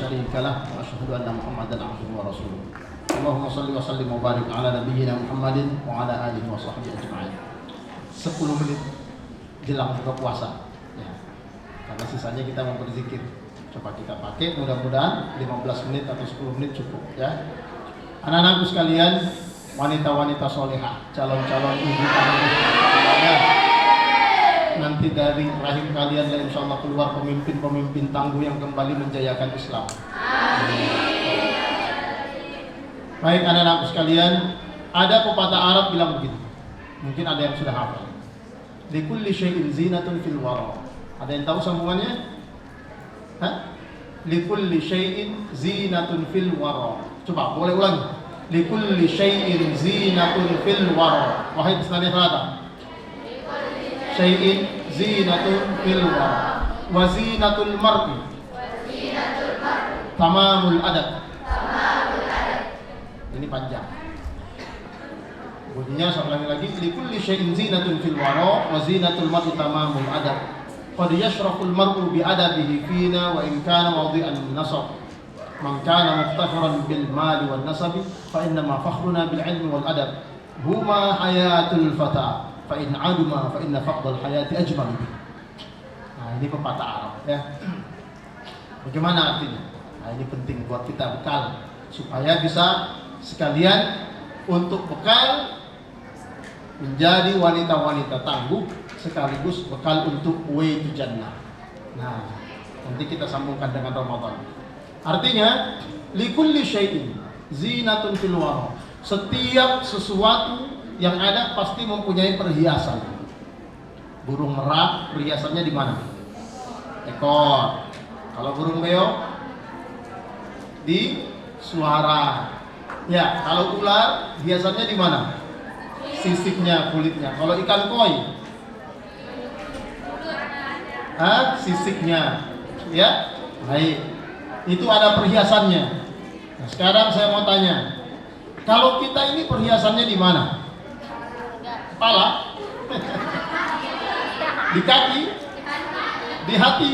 شريك له وأشهد أن محمدا عبده ورسوله اللهم صل وسلم وبارك على نبينا محمد وعلى آله وصحبه أجمعين. 10 menit jelang buka puasa ya. Karena sisanya kita mau berzikir. Coba kita pakai, mudah-mudahan 15 menit atau 10 menit cukup ya. Anak-anakku sekalian, wanita-wanita solehah, calon-calon ibu kandung ya. Nanti dari rahim kalian lah insya Allah keluar pemimpin-pemimpin tangguh yang kembali menjayakan Islam. Baik anak-anakku sekalian, ada pepatah Arab bilang begitu. Mungkin ada yang sudah hafal. Likulli syai'in zinatun fil wara. Ada yang tahu sambungannya? Likulli syai'in zinatun fil wara. Coba boleh ulangi. Likulli syai'in zinatun fil wara. Wahai peserta salat. Syai'in zinatun fil wara. Wa zinatul mar'i. Tamamul adab. Ini panjang. Bunyinya sekali lagi, likulli syai'in zinatun fil wara wa zinatul mar'i tamamul adab. Qad yashraful mar'u bi adabihi fina wa in kana mawdi'an nasab. Man kana muftakhiran bil mali wan nasabi fa inna ma fakhruna bil ilmi wal adab. Huma hayatul fata fa in aduma fa inna faqdal hayati ajmal. Nah, ini pepatah Arab ya. Bagaimana artinya? Nah, ini penting buat kita bekal supaya bisa sekalian untuk bekal menjadi wanita-wanita tangguh sekaligus bekal untuk way to jannah. Nah, nanti kita sambungkan dengan Ramadan. Artinya, likulli syai'in zinatun fil wara. Setiap sesuatu yang ada pasti mempunyai perhiasan. Burung merak perhiasannya di mana? Ekor. Kalau burung beo di suara. Ya, kalau ular biasanya di mana? Sisiknya, kulitnya. Kalau ikan koi, sisiknya. Ya, baik. Itu ada perhiasannya. Nah, sekarang saya mau tanya, kalau kita ini perhiasannya di mana? Kepala? Di kaki? Di hati?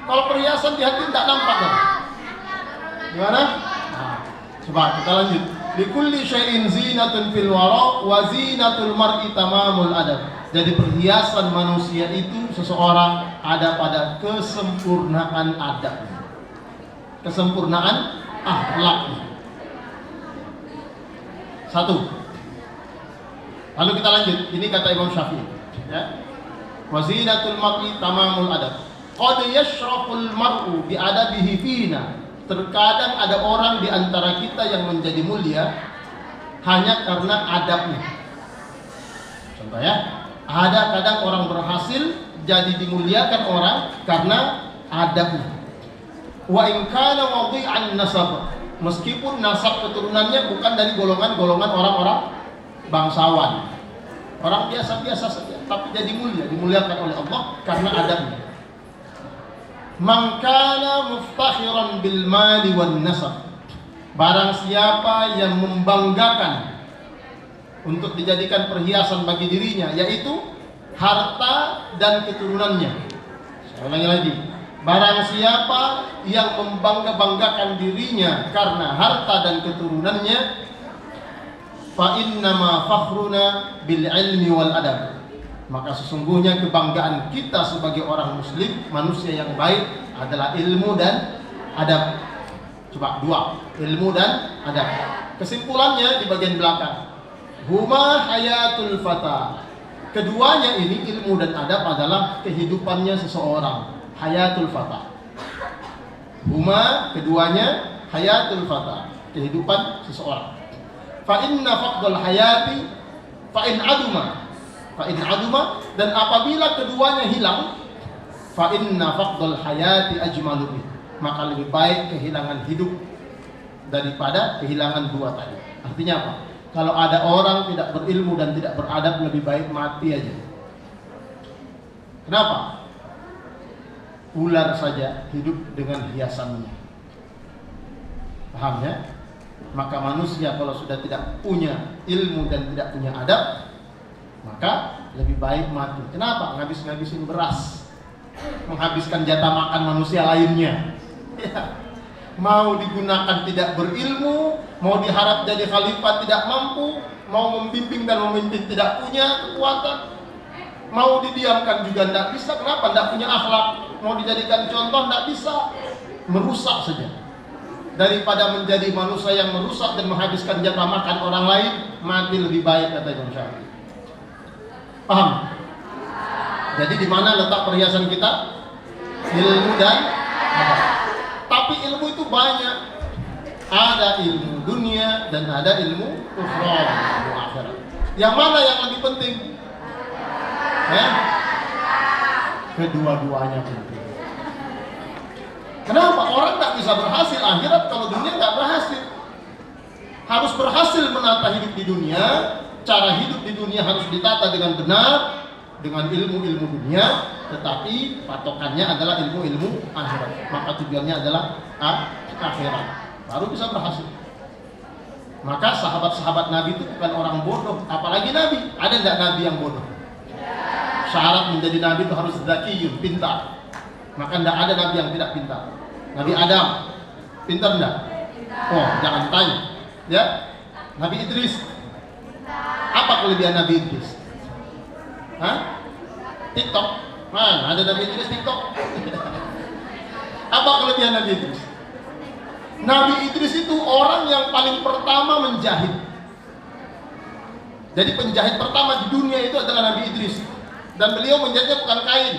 Kalau perhiasan di hati tidak nampak kan? Gimana? Nah, coba kita lanjut. Likulli syai'in zinatun fil wara wa zinatul mar'i tamamul adab. Jadi perhiasan manusia itu seseorang ada pada kesempurnaan adab, kesempurnaan akhlak. Satu. Lalu kita lanjut. Ini kata Imam Syafi'i. Ya. Wa zinatul mar'i tamamul adab. Qad yashraful mar'u bi adabihi fina. Terkadang ada orang di antara kita yang menjadi mulia hanya karena adabnya. Contoh ya, ada kadang orang berhasil jadi dimuliakan orang karena adabnya. Wa in kana mawdi'an nasab, meskipun nasab keturunannya bukan dari golongan-golongan orang-orang bangsawan, orang biasa-biasa saja, tapi jadi mulia, dimuliakan oleh Allah karena adabnya. Man kana muftakhiran bil mali wan nasab, barang siapa yang membanggakan untuk dijadikan perhiasan bagi dirinya, yaitu harta dan keturunannya. Saya ulangi lagi, barang siapa yang membanggakan dirinya karena harta dan keturunannya, fa innama fakhruna bil ilmi wal adab, maka sesungguhnya kebanggaan kita sebagai orang muslim, manusia yang baik adalah ilmu dan adab. Coba dua, ilmu dan adab. Kesimpulannya di bagian belakang, huma hayatul fata. Keduanya ini, ilmu dan adab, adalah kehidupannya seseorang. Hayatul fata. Huma, keduanya, hayatul fata, kehidupan seseorang. Fa inna faqdal hayati fa in aduma. Fa in aduma, dan apabila keduanya hilang, fa inna faqdal hayati ajmalu, maka lebih baik kehilangan hidup daripada kehilangan dua tadi. Artinya apa? Kalau ada orang tidak berilmu dan tidak beradab, lebih baik mati aja. Kenapa? Ular saja hidup dengan hiasannya. Paham ya? Maka manusia kalau sudah tidak punya ilmu dan tidak punya adab, maka lebih baik mati. Kenapa? Ngabis-ngabisin beras, menghabiskan jatah makan manusia lainnya. Ya. mau digunakan tidak berilmu, mau diharap jadi khalifah tidak mampu, mau membimbing dan memimpin tidak punya kekuatan, mau didiamkan juga tidak bisa. Kenapa? Tidak punya akhlak. Mau dijadikan contoh tidak bisa, merusak saja. Daripada menjadi manusia yang merusak dan menghabiskan jatah makan orang lain, mati lebih baik, kata Imam Syafi'i. Paham? Jadi di mana letak perhiasan kita? Ilmu dan akhlak. Tapi ilmu itu banyak. Ada ilmu dunia dan ada ilmu ukhra, ilmu akhirat. Yang mana yang lebih penting? Kedua-duanya penting. Kenapa? Orang tak bisa berhasil akhirat kalau dunia nggak berhasil. Harus berhasil menata hidup di dunia. Cara hidup di dunia harus ditata dengan benar, dengan ilmu-ilmu dunia, tetapi patokannya adalah ilmu-ilmu akhirat. Maka tujuannya adalah akhirat. Baru bisa berhasil. Maka sahabat-sahabat Nabi itu bukan orang bodoh, apalagi Nabi. Ada tidak Nabi yang bodoh? Syarat menjadi Nabi itu harus zakiyun, pintar. Maka tidak ada Nabi yang tidak pintar. Nabi Adam, pintar tidak? Oh, jangan tanya. Ya, Nabi Idris. Apa kelebihan Nabi Idris? Hah? TikTok. Mana ada Nabi Idris TikTok? Apa kelebihan Nabi Idris? Nabi Idris itu orang yang paling pertama menjahit. Jadi penjahit pertama di dunia itu adalah Nabi Idris. Dan beliau menjahitnya bukan kain,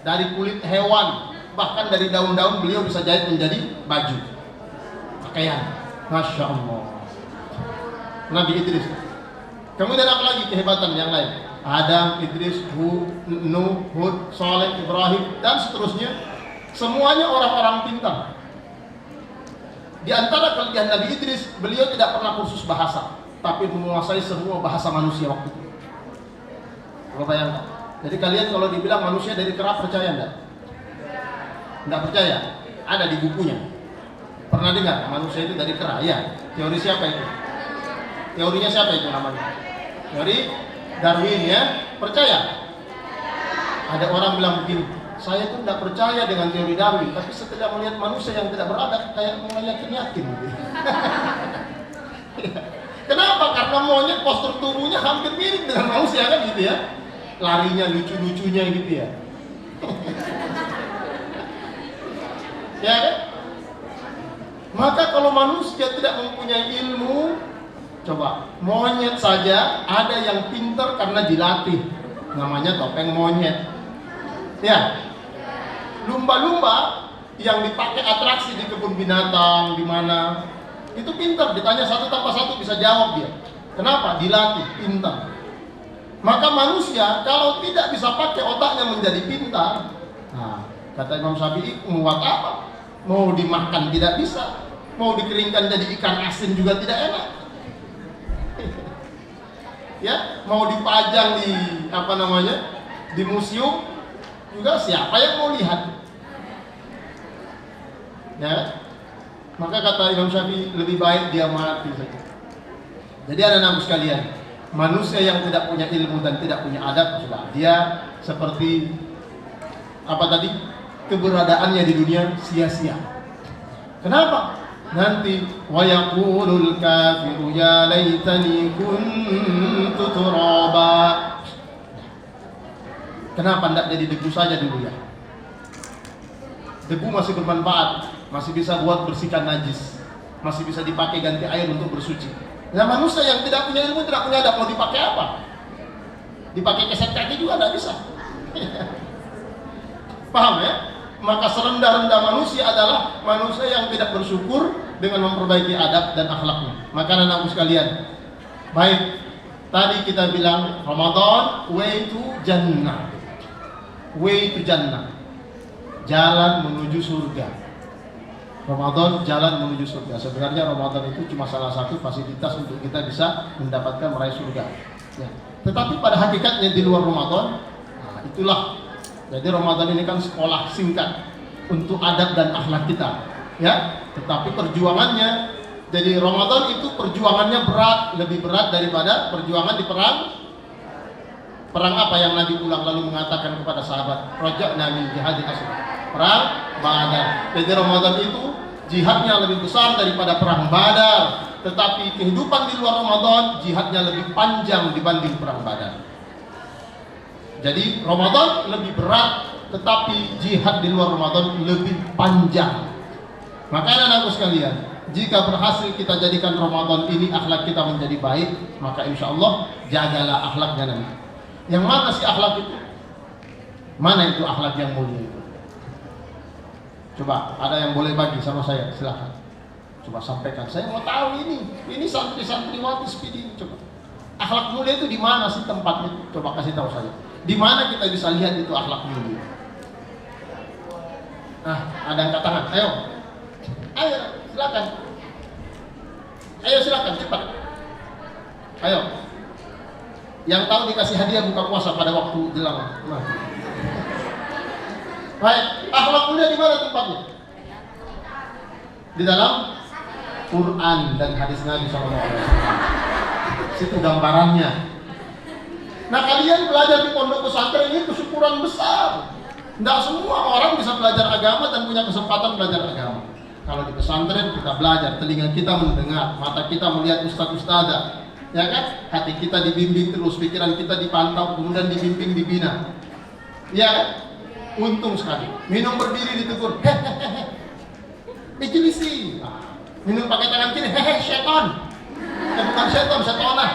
dari kulit hewan, bahkan dari daun-daun beliau bisa jahit menjadi baju, pakaian. Masya Allah. Nabi Idris. Kemudian apa lagi kehebatan yang lain? Adam, Idris, Nuh, Hud, Saleh, Ibrahim, dan seterusnya. Semuanya orang-orang pintar. Di antara kelebihan Nabi Idris, beliau tidak pernah kursus bahasa, tapi menguasai semua bahasa manusia waktu itu. Coba bayangkan. Jadi kalian kalau dibilang manusia dari kera, percaya enggak? Enggak percaya? Ada di bukunya. Pernah dengar manusia itu dari kera? Ya. Teori siapa itu? Teorinya siapa itu namanya? Teori Darwin, ya. Percaya? Ada orang bilang begini, saya tuh tidak percaya dengan teori Darwin, tapi setelah melihat manusia yang tidak beradab, kayak yakin-yakin. Kenapa? Karena monyet postur tubuhnya hampir mirip dengan manusia, kan gitu ya. Larinya lucu-lucunya gitu ya. Ya kan? Maka kalau manusia tidak mempunyai ilmu, coba monyet saja ada yang pintar karena dilatih, namanya topeng monyet. Ya, lumba-lumba yang dipakai atraksi di kebun binatang di mana itu pintar, ditanya satu tanpa satu bisa jawab dia. Kenapa? Dilatih, pintar. Maka manusia kalau tidak bisa pakai otaknya menjadi pintar, nah, kata Imam Syafi'i, muat apa? Mau dimakan tidak bisa, mau dikeringkan jadi ikan asin juga tidak enak. Ya, mau dipajang di di museum juga siapa yang mau lihat? Ya, maka kata Imam Syafi'i lebih baik dia mati saja. Jadi anak-anak sekalian, manusia yang tidak punya ilmu dan tidak punya adab, dia seperti apa tadi? Keberadaannya di dunia sia-sia. Kenapa? Nanti wa yaqulul kafiru ya laitani kuntu turaba. Kenapa tidak jadi debu saja dulu ya? Debu masih bermanfaat, masih bisa buat bersihkan najis, masih bisa dipakai ganti air untuk bersuci. Nah, manusia yang tidak punya ilmu, tidak punya adab, mau dipakai apa? Dipakai keset kaki juga tidak bisa. Paham ya? Maka serendah-rendah manusia adalah manusia yang tidak bersyukur dengan memperbaiki adab dan akhlaknya. Maka anak-anakku sekalian, baik, tadi kita bilang Ramadan way to jannah. Way to jannah. Jalan menuju surga. Ramadan jalan menuju surga. Sebenarnya Ramadan itu cuma salah satu fasilitas untuk kita bisa mendapatkan meraih surga. Ya. Tetapi pada hakikatnya di luar Ramadan, nah itulah. Jadi Ramadan ini kan sekolah singkat untuk adab dan akhlak kita. Ya. Tetapi perjuangannya, jadi Ramadan itu perjuangannya berat, lebih berat daripada perjuangan di perang. Perang apa yang Nabi ulang lalu mengatakan kepada sahabat, Raja'na min jihadil asr. Perang Badar. Jadi Ramadan itu jihadnya lebih besar daripada perang Badar, tetapi kehidupan di luar Ramadan jihadnya lebih panjang dibanding perang Badar. Jadi Ramadan lebih berat, tetapi jihad di luar Ramadan lebih panjang. Maka anak-anakku sekalian, jika berhasil kita jadikan Ramadan ini akhlak kita menjadi baik, maka insya Allah jagalah akhlaknya nanti. Yang mana sih akhlak itu? Mana itu akhlak yang mulia itu? Coba ada yang boleh bagi sama saya, silakan. Coba sampaikan. Saya mau tahu ini santri-santriwati speedy. Coba akhlak mulia itu di mana sih tempatnya? Coba kasih tahu saya. Di mana kita bisa lihat itu akhlak mulia? Ada yang angkat tangan. Ayo, silakan. Ayo silakan cepat. Ayo. Yang tahu dikasih hadiah buka puasa pada waktu jelang. Baik, akhlak mulia di mana tempatnya? Di dalam Quran dan hadis Nabi SAW. Situ gambarannya. Nah, kalian belajar di pondok pesantren ini kesyukuran besar. Tidak semua orang bisa belajar agama dan punya kesempatan belajar agama. Kalau di pesantren kita belajar, telinga kita mendengar, mata kita melihat ustaz-ustazah, ya kan? Hati kita dibimbing terus, pikiran kita dipantau, kemudian dibimbing, dibina. Ya kan? Untung sekali. Minum berdiri ditegur, hehehe, ijlisi. Minum pakai tangan kiri, hehe, setan. Bukan setan, setonah.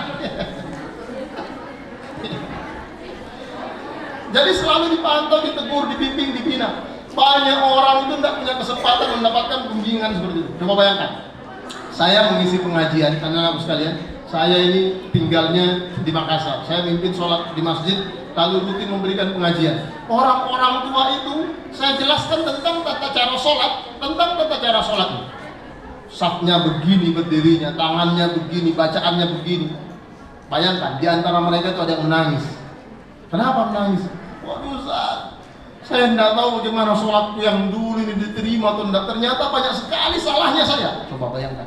Jadi selalu dipantau, ditegur, dibimbing, dibina. Banyak orang itu tidak punya kesempatan mendapatkan bimbingan seperti itu. Coba bayangkan, saya mengisi pengajian, anak-anakku sekalian. Saya ini tinggalnya di Makassar. Saya mimpin sholat di masjid, lalu rutin memberikan pengajian. Orang-orang tua itu saya jelaskan tentang tata cara sholat, Safnya begini berdirinya, tangannya begini, bacaannya begini. Bayangkan, di antara mereka itu ada yang menangis. Kenapa menangis? Waduh Ustaz, saya tidak tahu bagaimana sholatku yang dulu ini diterima atau tidak. Ternyata banyak sekali salahnya saya. Coba bayangkan,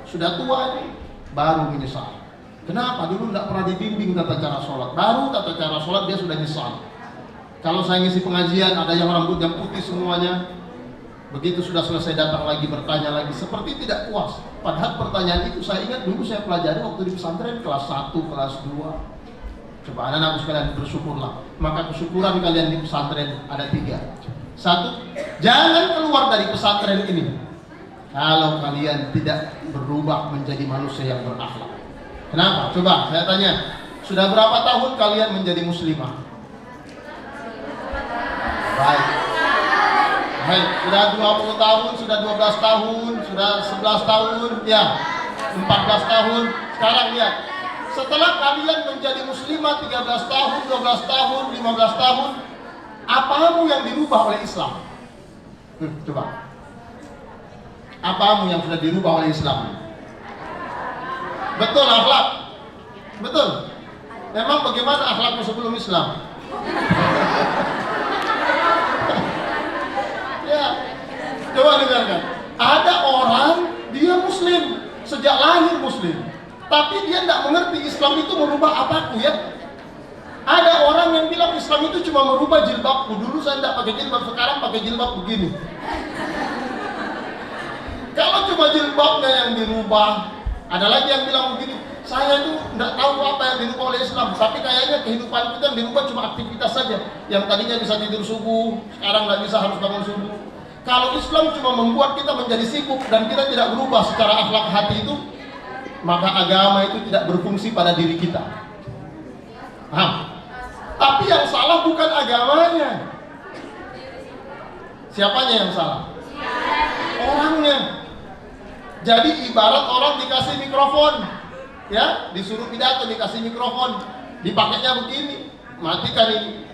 sudah tua ini, baru menyesal. Kenapa? Dulu tidak pernah dibimbing tata cara sholat. Baru tata cara sholat dia sudah nyesal. Kalau saya ngisi pengajian, ada yang rambutnya putih semuanya. Begitu sudah selesai datang lagi, bertanya lagi, seperti tidak puas. Padahal pertanyaan itu saya ingat dulu saya pelajari waktu di pesantren kelas 1, kelas 2. Coba anak-anak sekalian bersyukurlah. Maka kesyukuran kalian di pesantren ada 3. 1, jangan keluar dari pesantren ini kalau kalian tidak berubah menjadi manusia yang berakhlak. Kenapa? Coba saya tanya, sudah berapa tahun kalian menjadi muslimah? Baik, sudah 20 tahun, sudah 12 tahun, sudah 11 tahun, ya 14 tahun. Sekarang lihat, setelah kalian menjadi muslimah 13 tahun, 12 tahun, 15 tahun, apamu yang dirubah oleh Islam? Coba. Apamu yang sudah dirubah oleh Islam? Betul, akhlak. Betul. Memang bagaimana akhlakmu sebelum Islam? Ya. Coba dengarkan. Ada orang dia muslim, sejak lahir muslim. Tapi dia tidak mengerti Islam itu merubah apaku ya. Ada orang yang bilang Islam itu cuma merubah jilbabku. Dulu saya tidak pakai jilbab, sekarang pakai jilbab begini. Kalau cuma jilbabnya yang dirubah, ada lagi yang bilang begini, saya itu tidak tahu apa yang dirubah oleh Islam, tapi kayaknya kehidupan kita yang dirubah cuma aktivitas saja. Yang tadinya bisa tidur subuh, sekarang nggak bisa, harus bangun subuh. Kalau Islam cuma membuat kita menjadi sibuk dan kita tidak berubah secara akhlak hati itu, maka agama itu tidak berfungsi pada diri kita. Paham? Tapi yang salah bukan agamanya. Siapanya yang salah? Orangnya. Jadi ibarat orang dikasih mikrofon, ya, disuruh pidato dikasih mikrofon, dipakainya begini, matikan ini,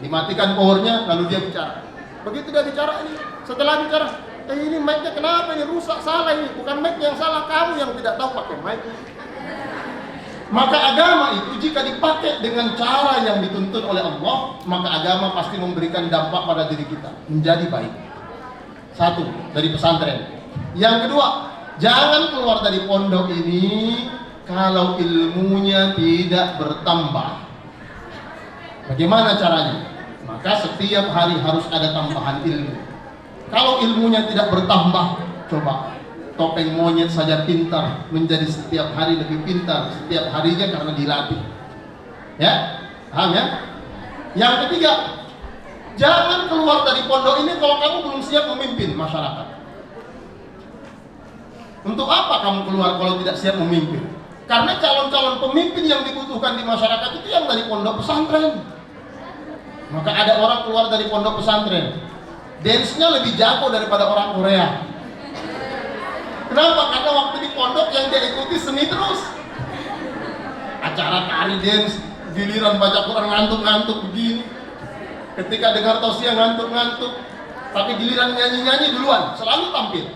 dimatikan powernya, lalu dia bicara. Begitu dia bicara ini, setelah bicara, ini mic-nya kenapa ini rusak, salah ini, bukan mic yang salah, kamu yang tidak tahu pakai mic. Maka agama itu jika dipakai dengan cara yang dituntun oleh Allah, maka agama pasti memberikan dampak pada diri kita menjadi baik. 1, dari pesantren. Yang kedua, jangan keluar dari pondok ini kalau ilmunya tidak bertambah. Bagaimana caranya? Maka setiap hari harus ada tambahan ilmu. Kalau ilmunya tidak bertambah, coba topeng monyet saja pintar, menjadi setiap hari lebih pintar setiap harinya karena dilatih. Ya, paham ya? Yang ketiga, jangan keluar dari pondok ini kalau kamu belum siap memimpin masyarakat. Untuk apa kamu keluar kalau tidak siap memimpin? Karena calon-calon pemimpin yang dibutuhkan di masyarakat itu yang dari pondok pesantren. Maka ada orang keluar dari pondok pesantren, dance-nya lebih jago daripada orang Korea. Kenapa? Karena waktu di pondok yang dia ikuti seni terus. Acara tari dance, giliran baca Quran ngantuk-ngantuk begini. Ketika dengar tausiah ngantuk-ngantuk. Tapi giliran nyanyi-nyanyi duluan, selalu tampil.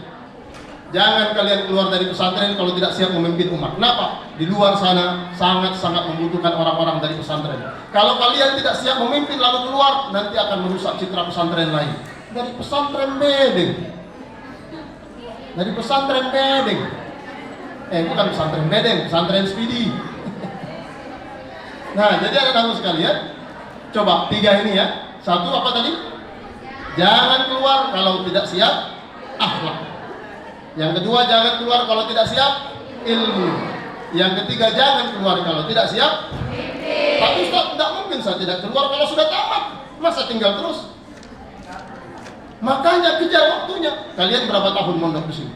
Jangan kalian keluar dari pesantren kalau tidak siap memimpin umat. Kenapa? Di luar sana sangat-sangat membutuhkan orang-orang dari pesantren. Kalau kalian tidak siap memimpin lalu keluar, nanti akan merusak citra pesantren lain. Dari pesantren bedeng. Dari pesantren bedeng. Bukan pesantren bedeng, pesantren speedy. Nah, jadi anak-anak sekalian, coba 3 ini ya. 1 apa tadi? Jangan keluar kalau tidak siap akhlak. Yang kedua, jangan keluar kalau tidak siap ilmu. Yang ketiga, jangan keluar kalau tidak siap. Tapi Ustaz, tidak mungkin saya tidak keluar kalau sudah tamat. Masa tinggal terus? Makanya kejar waktunya. Kalian berapa tahun mondok di sini?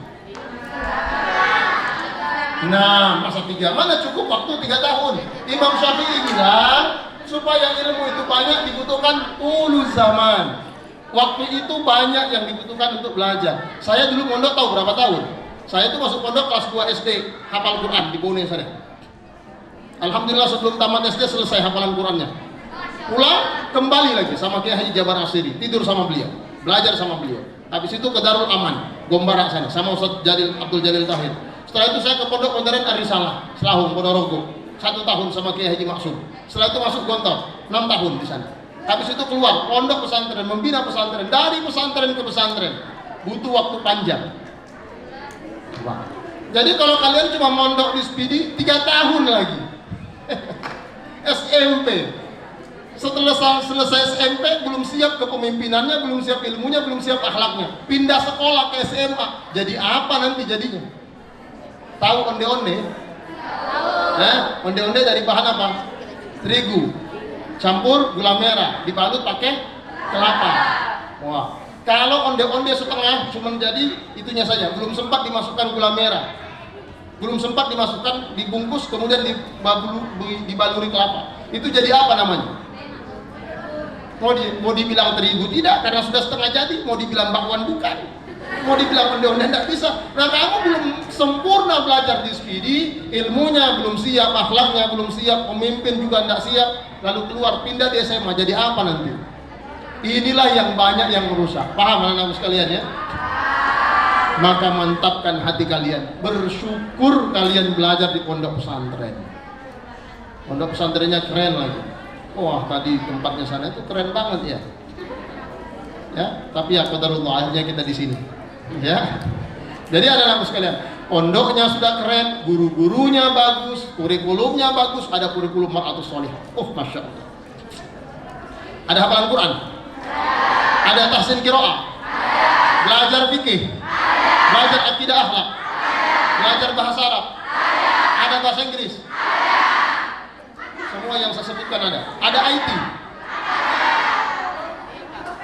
Nah, masa 3 mana cukup waktu 3 tahun. Imam Syafi'i bilang supaya ilmu itu banyak dibutuhkan ulul zaman. Waktu itu banyak yang dibutuhkan untuk belajar. Saya dulu mondok tahu berapa tahun? Saya itu masuk pondok kelas 2 SD, hafal Quran di Bone sana. Alhamdulillah sebelum tamat SD selesai hafalan Qurannya. Pulang kembali lagi sama Kiai Haji Jabar Asiri, tidur sama beliau, belajar sama beliau. Habis itu ke Darul Aman, Gombara sana, sama Ustaz Abdul Jalil Tahir. Setelah itu saya ke Pondok Modern Arisalah, Selahung, Ponorogo, 1 tahun sama Kiai Haji Maksum. Setelah itu masuk Gontor, 6 tahun di sana. Habis itu keluar, pondok pesantren, membina pesantren, dari pesantren ke pesantren. Butuh waktu panjang. Wah. Jadi kalau kalian cuma mondok di Speedy, 3 tahun lagi. SMP. Setelah selesai SMP, belum siap kepemimpinannya, belum siap ilmunya, belum siap akhlaknya. Pindah sekolah ke SMA. Jadi apa nanti jadinya? Tahu onde-onde? Onde-onde dari bahan apa? Terigu. Campur gula merah, dibalut pakai kelapa. Wah, kalau onde-onde setengah cuma jadi itunya saja, belum sempat dimasukkan gula merah, belum sempat dimasukkan, dibungkus kemudian dibaluri kelapa. Itu jadi apa namanya? Mau dibilang terigu tidak, karena sudah setengah jadi. Mau dibilang bakwan bukan. Mau dibilang onde-onde tidak bisa. Nah, kamu belum sempurna belajar di Speedy, ilmunya belum siap, akhlaknya belum siap, pemimpin juga tidak siap. Lalu keluar pindah di SMA, jadi apa nanti? Inilah yang banyak yang merusak. Paham anak-anak sekalian ya? Maka mantapkan hati kalian. Bersyukur kalian belajar di pondok pesantren. Pondok pesantrennya keren lagi. Wah, tadi tempatnya sana itu keren banget ya. Ya, tapi ya qadarullah, akhirnya kita di sini. Ya. Jadi anak-anak sekalian, pondoknya sudah keren, guru-gurunya bagus, kurikulumnya bagus, ada kurikulum mar'atus sholihah. Oh, masya Allah. Ada hafalan Quran? Ada tahsin qiraah? Belajar fikih? Belajar akidah akhlak? Belajar bahasa Arab? Ada bahasa Inggris? Semua yang saya sebutkan ada. Ada IT?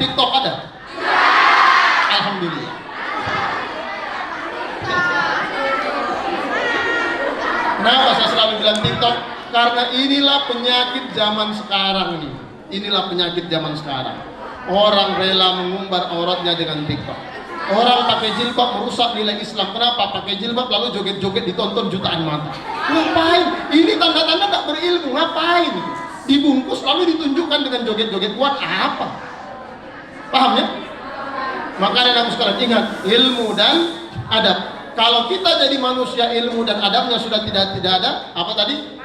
TikTok ada? Alhamdulillah. Kenapa saya selalu bilang TikTok? Karena inilah penyakit zaman sekarang ini. Inilah penyakit zaman sekarang. Orang rela mengumbar auratnya dengan TikTok. Orang pakai jilbab merusak nilai Islam. Kenapa? Pakai jilbab lalu joget-joget ditonton jutaan mata. Ngapain? Ini tanda-tanda tak berilmu. Ngapain? Dibungkus lalu ditunjukkan dengan joget-joget. Buat apa? Paham ya? Makanya kamu sekarang ingat ilmu dan adab. Kalau kita jadi manusia ilmu dan adabnya sudah tidak ada, apa tadi?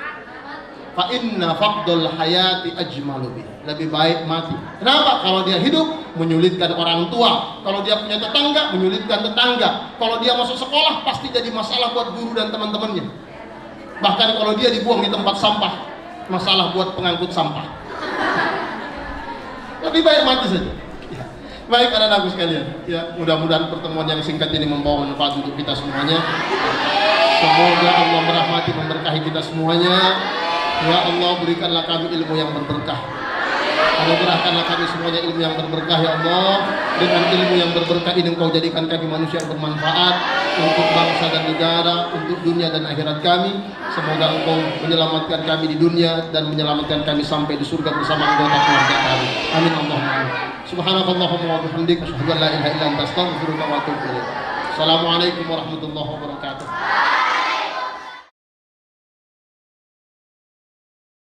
Fa inna faqdul hayati ajmalu bi. Lebih baik mati. Kenapa? Kalau dia hidup menyulitkan orang tua, kalau dia punya tetangga menyulitkan tetangga, kalau dia masuk sekolah pasti jadi masalah buat guru dan teman-temannya. Bahkan kalau dia dibuang di tempat sampah, masalah buat pengangkut sampah. Lebih baik mati saja. Baik anak-anakku sekalian, ya mudah-mudahan pertemuan yang singkat ini membawa manfaat untuk kita semuanya. Semoga Allah merahmati memberkahi kita semuanya. Ya Allah, berikanlah kami ilmu yang berberkah. Anugerahkanlah kami semuanya ilmu yang berberkah ya Allah. Dengan ilmu yang berberkah ini Engkau jadikan kami manusia yang bermanfaat untuk bangsa dan negara, untuk dunia dan akhirat kami. Semoga Engkau menyelamatkan kami di dunia dan menyelamatkan kami sampai di surga bersama anggota keluarga kami. Amin Allahumma amin. Subhanakallahumma wa bihamdika asyhadu an la ilaha illa anta astaghfiruka wa atubu ilaik. Assalamualaikum warahmatullahi wabarakatuh.